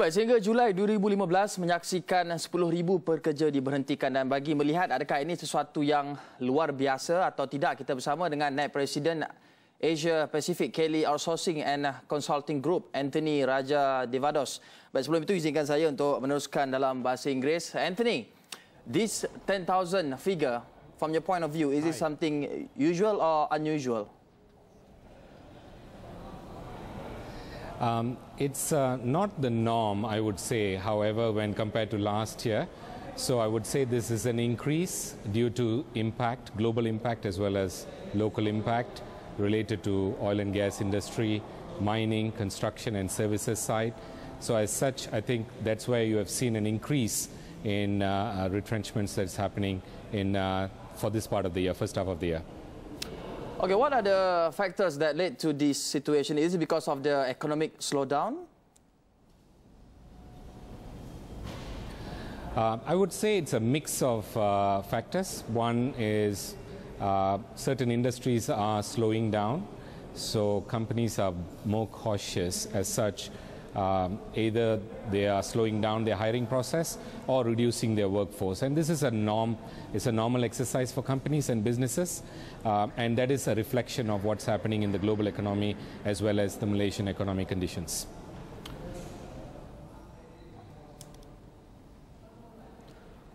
Baik, sehingga Julai 2015 menyaksikan 10,000 pekerja diberhentikan dan bagi melihat adakah ini sesuatu yang luar biasa atau tidak, kita bersama dengan Naib Presiden Asia Pasifik Outsourcing and Consulting Group, Anthony Raja Devados. Baik, sebelum itu izinkan saya untuk meneruskan dalam bahasa Inggeris. Anthony, this 10,000 figure, from your point of view, is it something usual or unusual? It's not the norm, I would say, however, when compared to last year. So I would say this is an increase due to impact, global impact as well as local impact related to oil and gas industry, mining, construction and services side. So as such, I think that's where you have seen an increase in retrenchments that's happening for this part of the year, first half of the year. Okay, what are the factors that led to this situation? Is it because of the economic slowdown? I would say it's a mix of factors. One is certain industries are slowing down, so companies are more cautious as such. Either they are slowing down their hiring process or reducing their workforce, and this is a normal exercise for companies and businesses, and that is a reflection of what's happening in the global economy as well as the Malaysian economic conditions.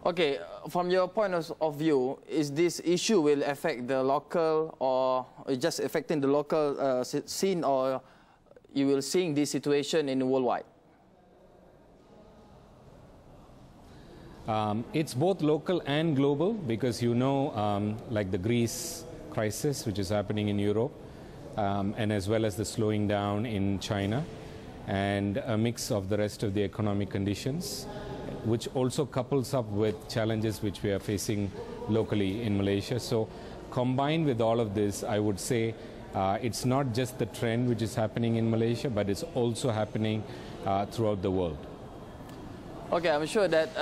Okay, from your point of view, is this issue will affect the local or just affecting the local scene, or you will see this situation in worldwide? It's both local and global because like the Greece crisis which is happening in Europe and as well as the slowing down in China and a mix of the rest of the economic conditions, which also couples up with challenges which we are facing locally in Malaysia. So combined with all of this, I would say it's not just the trend which is happening in Malaysia, but it's also happening throughout the world. Okay, I'm sure that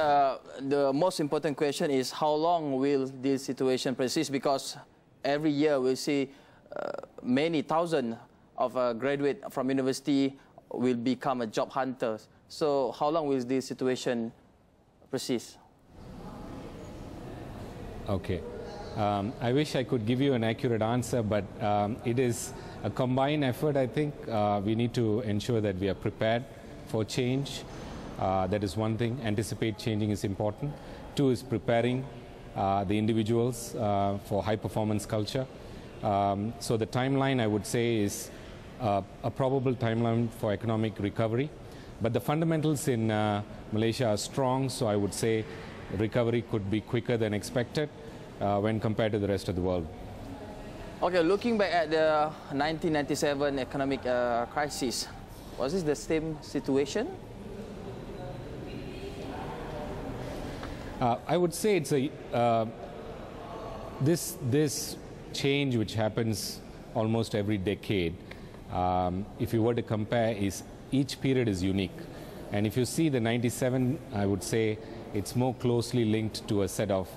the most important question is how long will this situation persist, because every year we see many thousands of graduates from university will become a job hunters. So how long will this situation persist? Okay. I wish I could give you an accurate answer, but it is a combined effort, I think. We need to ensure that we are prepared for change. That is one thing. Anticipate changing is important. Two is preparing the individuals for high-performance culture. So the timeline, I would say, is a probable timeline for economic recovery. But the fundamentals in Malaysia are strong, so I would say recovery could be quicker than expected when compared to the rest of the world. Okay, looking back at the 1997 economic crisis, was this the same situation? I would say it's this change which happens almost every decade. If you were to compare, each period is unique. And if you see the 97, I would say it's more closely linked to a set of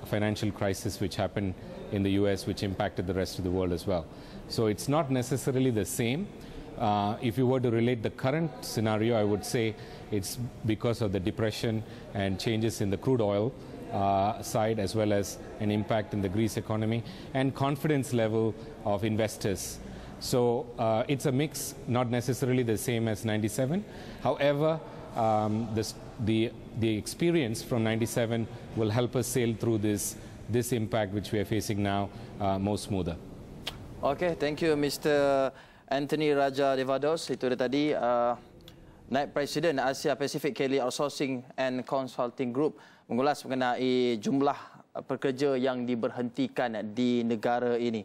financial crisis which happened in the US, which impacted the rest of the world as well. So it's not necessarily the same. If you were to relate the current scenario, I would say it's because of the depression and changes in the crude oil side, as well as an impact in the Greece economy and confidence level of investors. So it's a mix, not necessarily the same as 97. However, the experience from 97 will help us sail through this impact which we are facing now more smoother. Okay, thank you, Mr. Anthony Raja Devados. Itu dia tadi Naib Presiden Asia Pasifik Outsourcing and Consulting Group mengulas mengenai jumlah pekerja yang diberhentikan di negara ini.